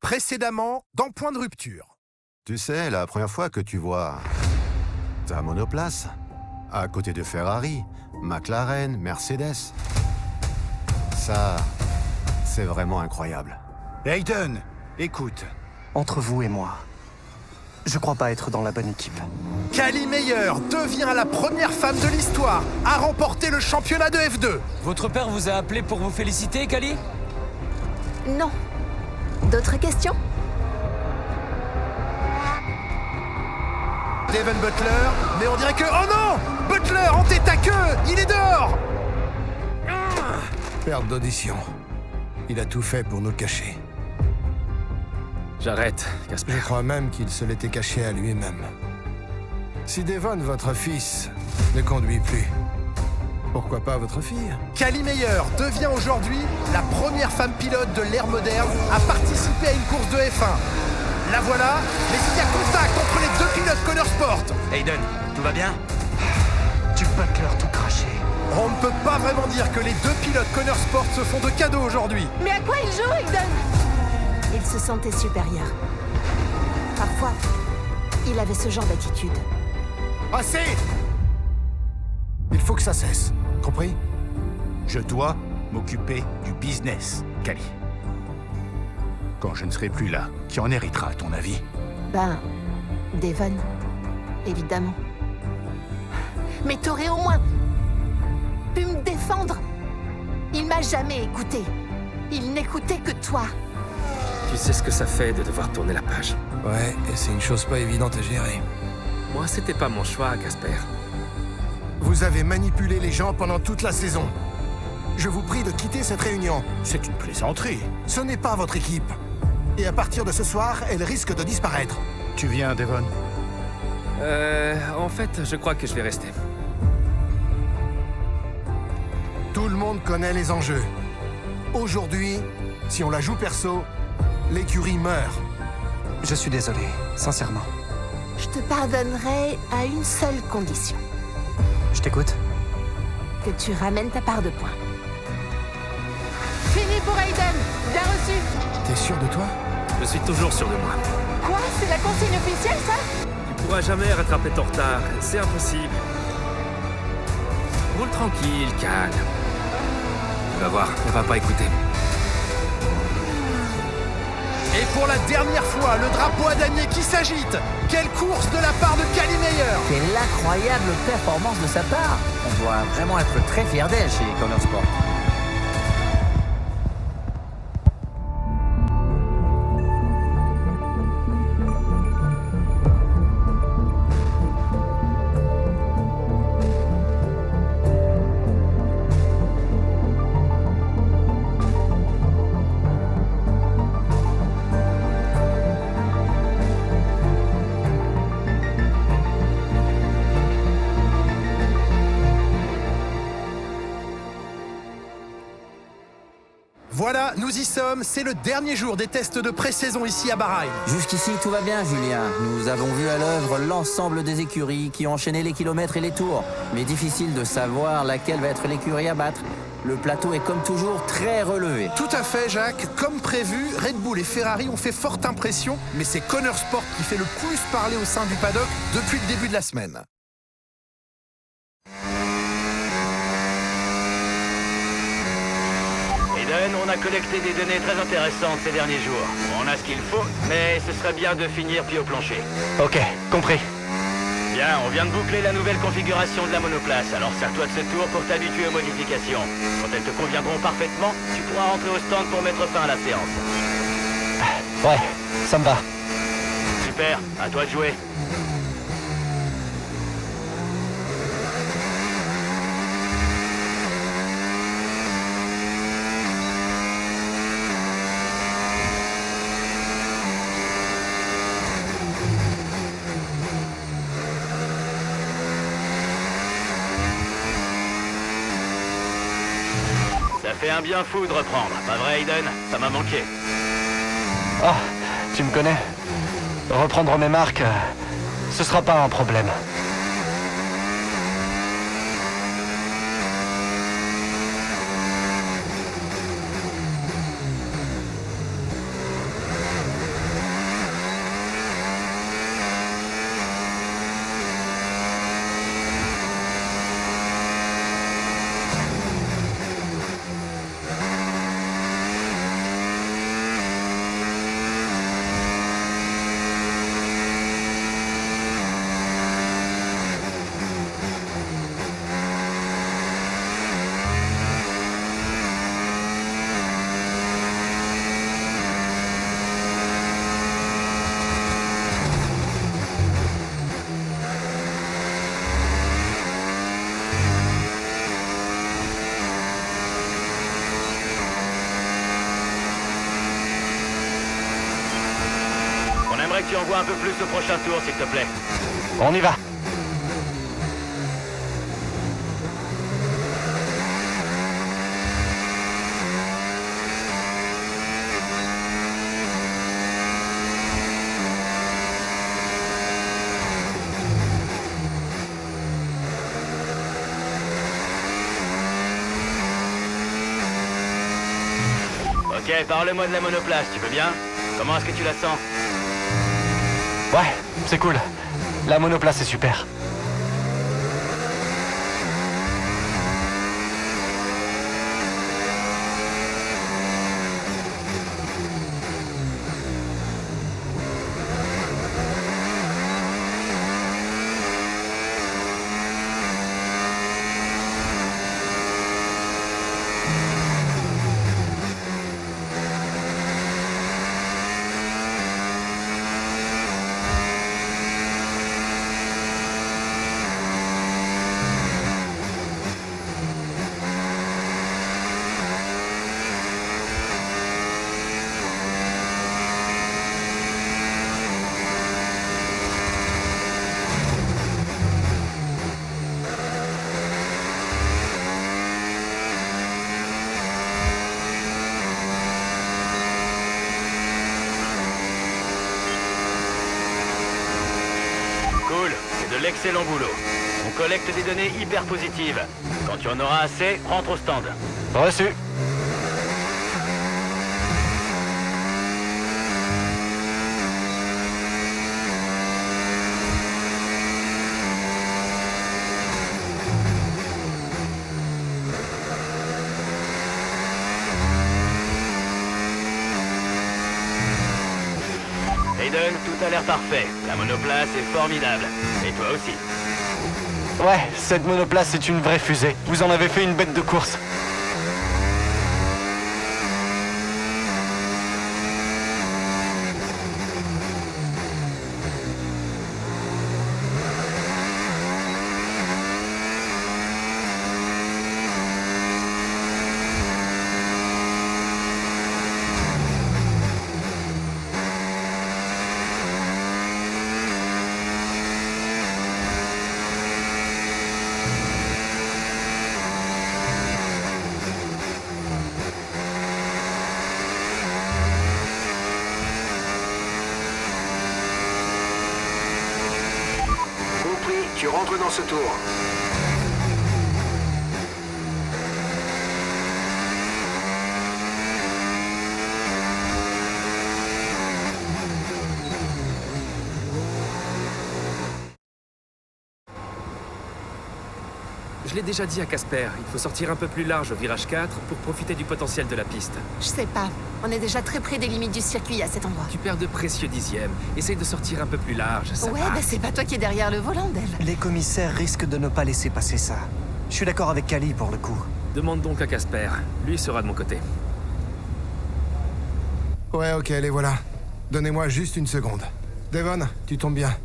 Précédemment, dans Point de rupture. Tu sais, la première fois que tu vois ta monoplace, à côté de Ferrari, McLaren, Mercedes, ça, c'est vraiment incroyable. Hayden, écoute. Entre vous et moi, je crois pas être dans la bonne équipe. Cally Meyer devient la première femme de l'histoire à remporter le championnat de F2. Votre père vous a appelé pour vous féliciter, Cally? Non. D'autres questions? Devon Butler, mais on dirait que... Oh non! Butler en tête à queue! Il est dehors! Perte d'audition. Il a tout fait pour nous le cacher. J'arrête, Casper. Je crois même qu'il se l'était caché à lui-même. Si Devon, votre fils, ne conduit plus, pourquoi pas votre fille? Cally Meyer devient aujourd'hui la première femme pilote de l'ère moderne à participer à une course de F1. La voilà, mais il y a contact entre les deux pilotes Connor Sport. Hayden, tout va bien? Du Butler tout craché. On ne peut pas vraiment dire que les deux pilotes Connor Sport se font de cadeaux aujourd'hui. Mais à quoi il joue, Hayden? Il se sentait supérieur. Parfois, il avait ce genre d'attitude. Assez! Il faut que ça cesse. Compris? Je dois m'occuper du business, Cally. Quand je ne serai plus là, qui en héritera, à ton avis? Ben, Devon, évidemment. Mais t'aurais au moins pu me défendre. Il m'a jamais écouté. Il n'écoutait que toi. Tu sais ce que ça fait de devoir tourner la page. Ouais, et c'est une chose pas évidente à gérer. Moi, c'était pas mon choix, Casper. Vous avez manipulé les gens pendant toute la saison. Je vous prie de quitter cette réunion. C'est une plaisanterie. Ce n'est pas votre équipe. Et à partir de ce soir, elle risque de disparaître. Tu viens, Devon? En fait, je crois que je vais rester. Tout le monde connaît les enjeux. Aujourd'hui, si on la joue perso, l'écurie meurt. Je suis désolé, sincèrement. Je te pardonnerai à une seule condition. Je t'écoute. Que tu ramènes ta part de points. Fini pour Hayden. Bien reçu. T'es sûr de toi? Je suis toujours sûr de moi. Quoi? C'est la consigne officielle, ça? Tu pourras jamais rattraper ton retard. C'est impossible. Roule tranquille, calme. Tu vas voir, on va pas écouter. Et pour la dernière fois, le drapeau à damier qui s'agite. Quelle course de la part de Cally Meyer! Quelle incroyable performance de sa part! On doit vraiment être très fiers d'elle chez Connor Sport. Voilà, nous y sommes, c'est le dernier jour des tests de pré-saison ici à Bahreïn. Jusqu'ici, tout va bien, Julien. Nous avons vu à l'œuvre l'ensemble des écuries qui ont enchaîné les kilomètres et les tours. Mais difficile de savoir laquelle va être l'écurie à battre. Le plateau est comme toujours très relevé. Tout à fait, Jacques. Comme prévu, Red Bull et Ferrari ont fait forte impression, mais c'est Connor Sport qui fait le plus parler au sein du paddock depuis le début de la semaine. Hayden, on a collecté des données très intéressantes ces derniers jours. On a ce qu'il faut, mais ce serait bien de finir pied au plancher. Ok, compris. Bien, on vient de boucler la nouvelle configuration de la monoplace, alors sers-toi de ce tour pour t'habituer aux modifications. Quand elles te conviendront parfaitement, tu pourras rentrer au stand pour mettre fin à la séance. Ouais, ça me va. Super, à toi de jouer. Ça fait un bien fou de reprendre, pas vrai Hayden? Ça m'a manqué. Ah, tu me connais. Reprendre mes marques, ce sera pas un problème. J'aimerais que tu envoies un peu plus au prochain tour, s'il te plaît. On y va. Ok, parle-moi de la monoplace, tu veux bien? Comment est-ce que tu la sens? Ouais, c'est cool. La monoplace est super. Cool, c'est de l'excellent boulot. On collecte des données hyper positives. Quand tu en auras assez, rentre au stand. Reçu. Aiden, tout a l'air parfait. La monoplace est formidable. Et toi aussi. Ouais, cette monoplace est une vraie fusée. Vous en avez fait une bête de course. Compris, tu rentres dans ce tour. Je l'ai déjà dit à Casper, il faut sortir un peu plus large au virage 4 pour profiter du potentiel de la piste. Je sais pas. On est déjà très près des limites du circuit à cet endroit. Tu perds de précieux dixièmes. Essaye de sortir un peu plus large, ça Ouais, va. bah c'est pas toi qui es derrière le volant, Dave. Les commissaires risquent de ne pas laisser passer ça. Je suis d'accord avec Cali pour le coup. Demande donc à Casper, lui sera de mon côté. Ouais, ok, les voilà. Donnez-moi juste une seconde. Devon, tu tombes bien.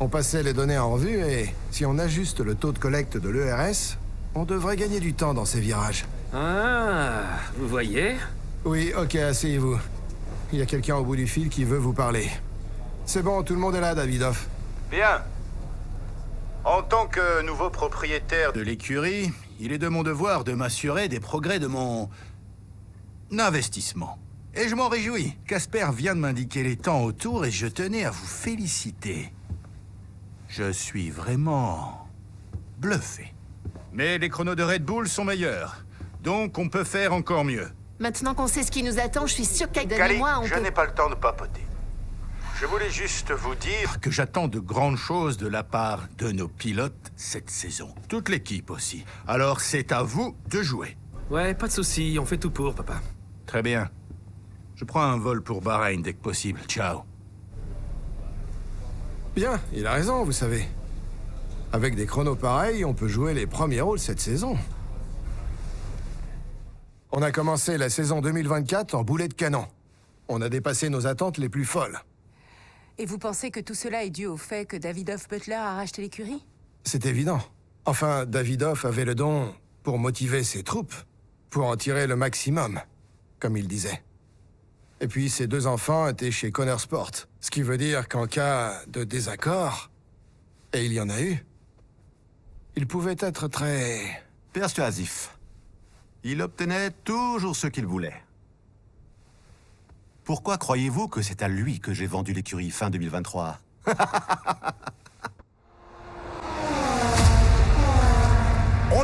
On passait les données en revue et si on ajuste le taux de collecte de l'ERS, on devrait gagner du temps dans ces virages. Ah, vous voyez? Oui, ok, asseyez-vous. Il y a quelqu'un au bout du fil qui veut vous parler. C'est bon, tout le monde est là, Davidoff. Bien. En tant que nouveau propriétaire de l'écurie, il est de mon devoir de m'assurer des progrès de mon investissement. Et je m'en réjouis. Casper vient de m'indiquer les temps autour et je tenais à vous féliciter. Je suis vraiment bluffé. Mais les chronos de Red Bull sont meilleurs. Donc on peut faire encore mieux. Maintenant qu'on sait ce qui nous attend, je suis sûre qu'Aiden et Cali, moi, on je peut... n'ai pas le temps de papoter. Je voulais juste vous dire que j'attends de grandes choses de la part de nos pilotes cette saison. Toute l'équipe aussi. Alors c'est à vous de jouer. Ouais, pas de souci, on fait tout pour, papa. Très bien. Je prends un vol pour Bahreïn dès que possible. Ciao. Bien, il a raison, vous savez. Avec des chronos pareils, on peut jouer les premiers rôles cette saison. On a commencé la saison 2024 en boulet de canon. On a dépassé nos attentes les plus folles. Et vous pensez que tout cela est dû au fait que Davidoff Butler a racheté l'écurie? C'est évident. Enfin, Davidoff avait le don pour motiver ses troupes, pour en tirer le maximum, comme il disait. Et puis ses 2 enfants étaient chez Connor Sport. Ce qui veut dire qu'en cas de désaccord, et il y en a eu, il pouvait être très... Persuasif. Il obtenait toujours ce qu'il voulait. Pourquoi croyez-vous que c'est à lui que j'ai vendu l'écurie fin 2023? On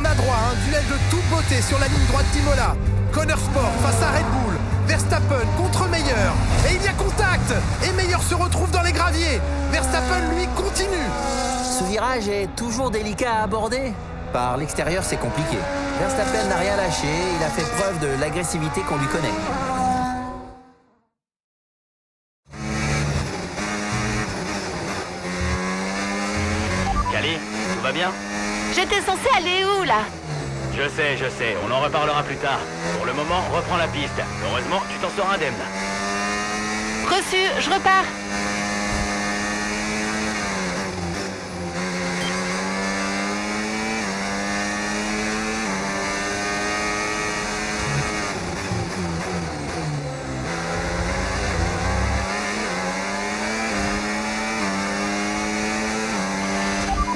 a droit à un duel de toute beauté sur la ligne droite d'Imola. Connor Sport face à Red Bull. Verstappen contre Meyer. Et il y a contact. Et Meyer se retrouve dans les graviers. Verstappen, lui, continue. Ce virage est toujours délicat à aborder. Par l'extérieur, c'est compliqué. Verstappen n'a rien lâché, il a fait preuve de l'agressivité qu'on lui connaît. Cali, tout va bien? J'étais censée aller où, là? Je sais, on en reparlera plus tard. Pour le moment, reprends la piste. Heureusement, tu t'en sors indemne. Reçu, je repars.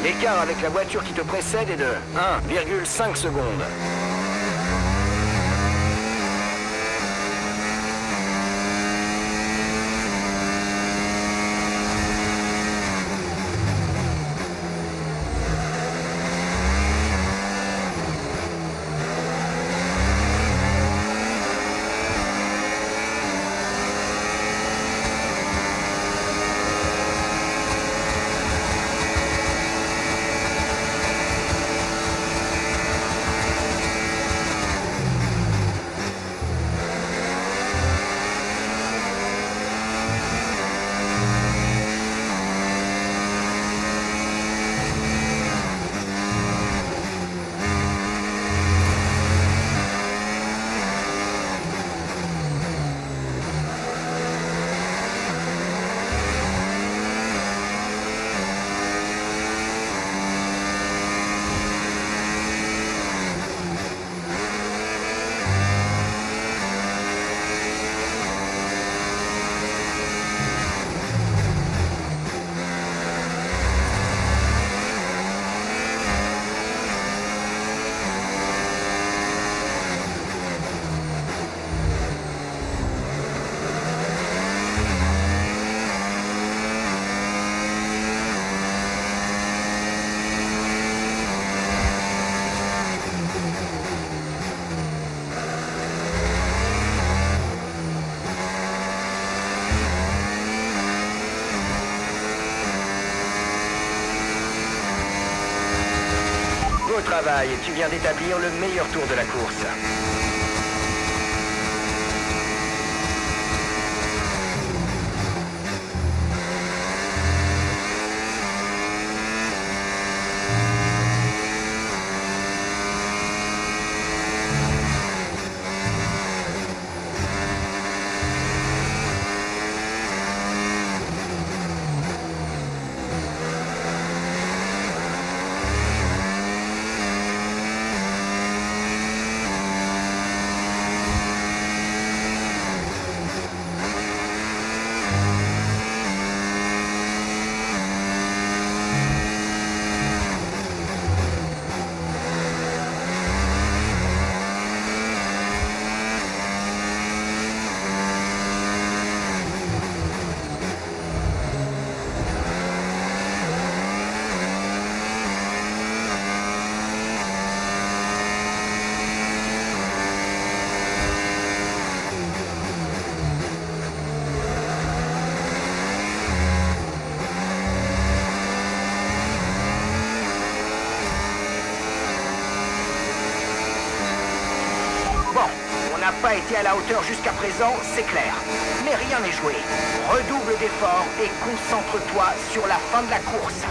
L'écart avec la voiture qui te précède est de 1,5 secondes. Beau travail, tu viens d'établir le meilleur tour de la course. Pas été à la hauteur jusqu'à présent, c'est clair. Mais rien n'est joué. Redouble d'efforts et concentre-toi sur la fin de la course.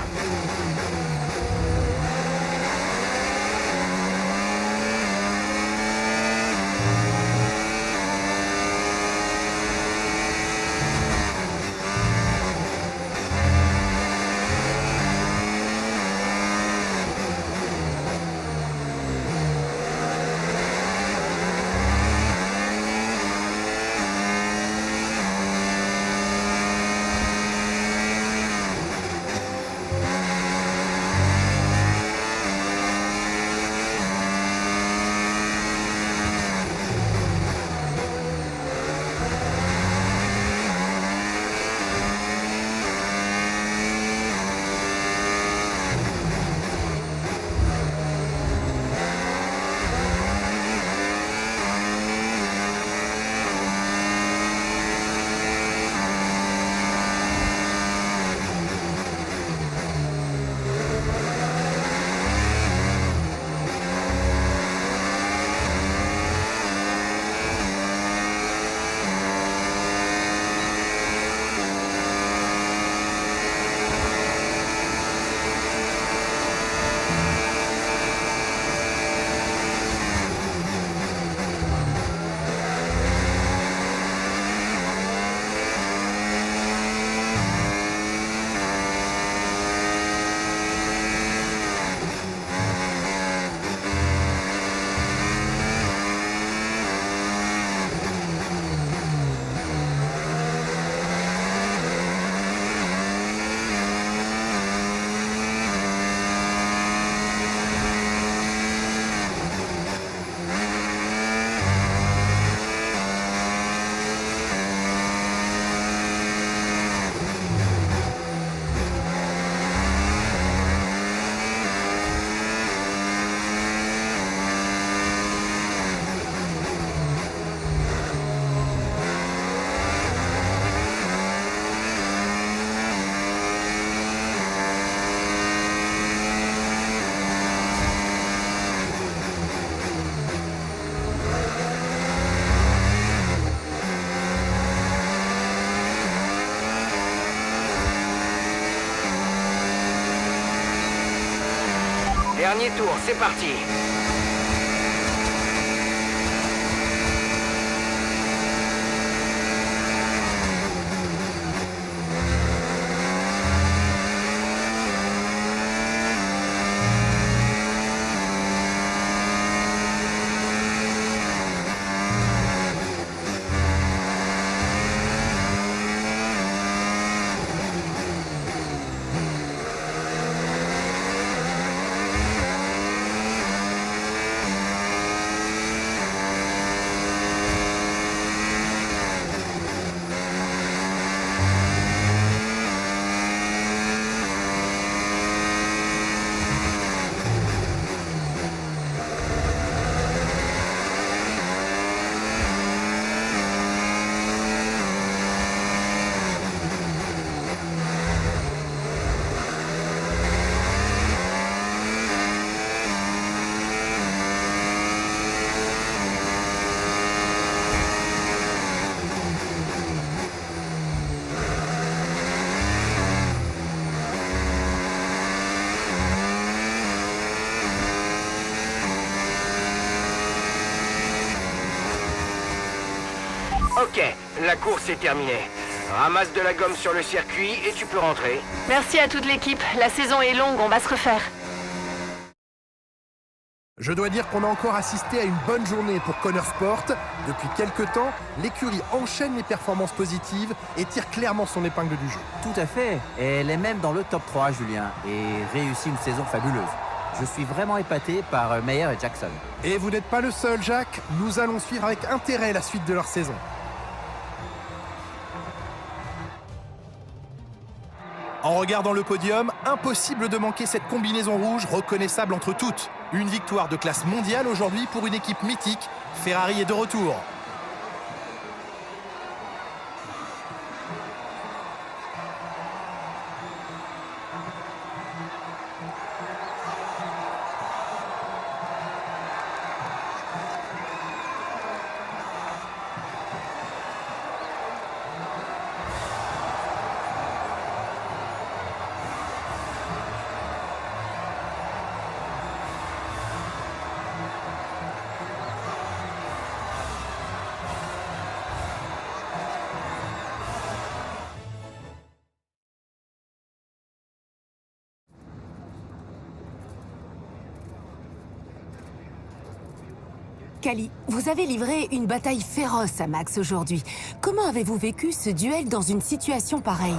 Dernier tour, c'est parti. Ok, la course est terminée. Ramasse de la gomme sur le circuit et tu peux rentrer. Merci à toute l'équipe. La saison est longue, on va se refaire. Je dois dire qu'on a encore assisté à une bonne journée pour Connor Sport. Depuis quelques temps, l'écurie enchaîne les performances positives et tire clairement son épingle du jeu. Tout à fait. Et elle est même dans le top 3, Julien, et réussit une saison fabuleuse. Je suis vraiment épaté par Meyer et Jackson. Et vous n'êtes pas le seul, Jacques. Nous allons suivre avec intérêt la suite de leur saison. En regardant le podium, impossible de manquer cette combinaison rouge reconnaissable entre toutes. Une victoire de classe mondiale aujourd'hui pour une équipe mythique. Ferrari est de retour. Cali, vous avez livré une bataille féroce à Max aujourd'hui. Comment avez-vous vécu ce duel dans une situation pareille?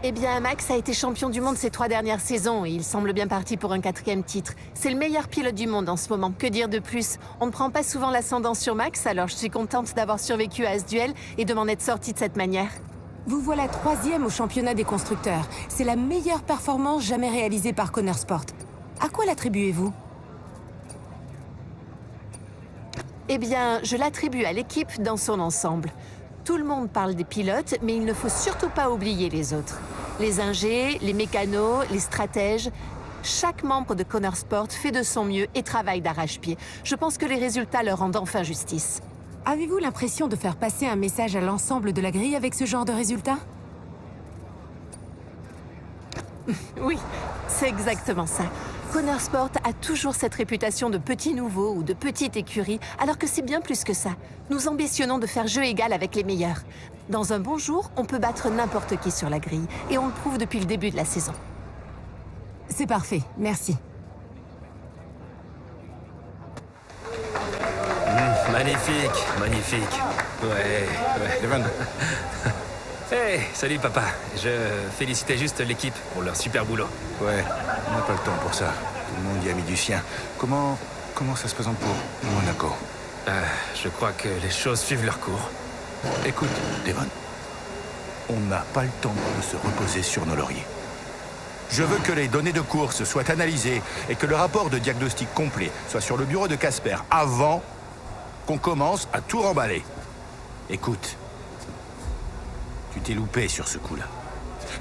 Eh bien, Max a été champion du monde ces 3 dernières saisons et il semble bien parti pour un 4e titre. C'est le meilleur pilote du monde en ce moment. Que dire de plus? On ne prend pas souvent l'ascendant sur Max, alors je suis contente d'avoir survécu à ce duel et de m'en être sortie de cette manière. Vous voilà 3e au championnat des constructeurs. C'est la meilleure performance jamais réalisée par Connor Sport. À quoi l'attribuez-vous? Eh bien, je l'attribue à l'équipe dans son ensemble. Tout le monde parle des pilotes, mais il ne faut surtout pas oublier les autres. Les ingés, les mécanos, les stratèges. Chaque membre de Connor Sport fait de son mieux et travaille d'arrache-pied. Je pense que les résultats leur rendent enfin justice. Avez-vous l'impression de faire passer un message à l'ensemble de la grille avec ce genre de résultats? Oui, c'est exactement ça. Connor Sport a toujours cette réputation de petit nouveau ou de petite écurie, alors que c'est bien plus que ça. Nous ambitionnons de faire jeu égal avec les meilleurs. Dans un bon jour, on peut battre n'importe qui sur la grille, et on le prouve depuis le début de la saison. C'est parfait, merci. Magnifique, magnifique. Ouais. Devon. Hey, salut papa. Je félicitais juste l'équipe pour leur super boulot. Ouais, on n'a pas le temps pour ça. Tout le monde y a mis du sien. Comment ça se présente pour Monaco? Je crois que les choses suivent leur cours. Écoute, Devon, on n'a pas le temps de se reposer sur nos lauriers. Je veux que les données de course soient analysées et que le rapport de diagnostic complet soit sur le bureau de Casper avant qu'on commence à tout remballer. Écoute, tu t'es loupé sur ce coup-là.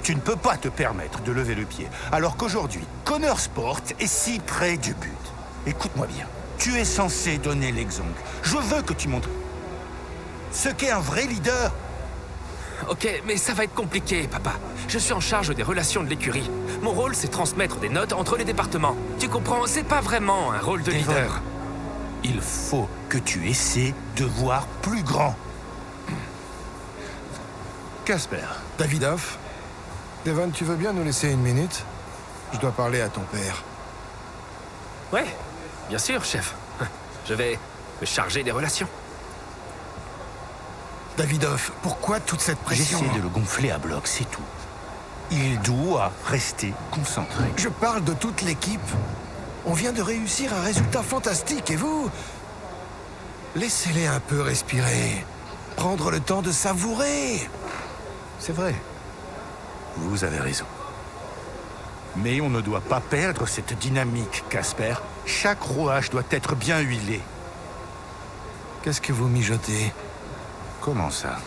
Tu ne peux pas te permettre de lever le pied, alors qu'aujourd'hui, Connor Sport est si près du but. Écoute-moi bien, tu es censé donner l'exemple. Je veux que tu montres ce qu'est un vrai leader. Ok, mais ça va être compliqué, papa. Je suis en charge des relations de l'écurie. Mon rôle, c'est transmettre des notes entre les départements. Tu comprends? C'est pas vraiment un rôle de leader. Il faut que tu essaies de voir plus grand. Casper. Davidoff, Devon, tu veux bien nous laisser une minute? Je dois parler à ton père. Ouais, bien sûr, chef. Je vais me charger des relations. Davidoff, pourquoi toute cette pression? J'essaie de le gonfler à bloc, c'est tout. Il doit rester concentré. Je parle de toute l'équipe. On vient de réussir un résultat fantastique et vous... Laissez-les un peu respirer. Prendre le temps de savourer. C'est vrai. Vous avez raison. Mais on ne doit pas perdre cette dynamique, Casper. Chaque rouage doit être bien huilé. Qu'est-ce que vous mijotez? Comment ça?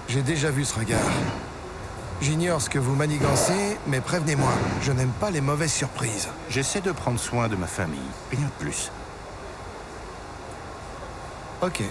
J'ai déjà vu ce regard. J'ignore ce que vous manigancez, mais prévenez-moi, je n'aime pas les mauvaises surprises. J'essaie de prendre soin de ma famille, rien de plus. Ok.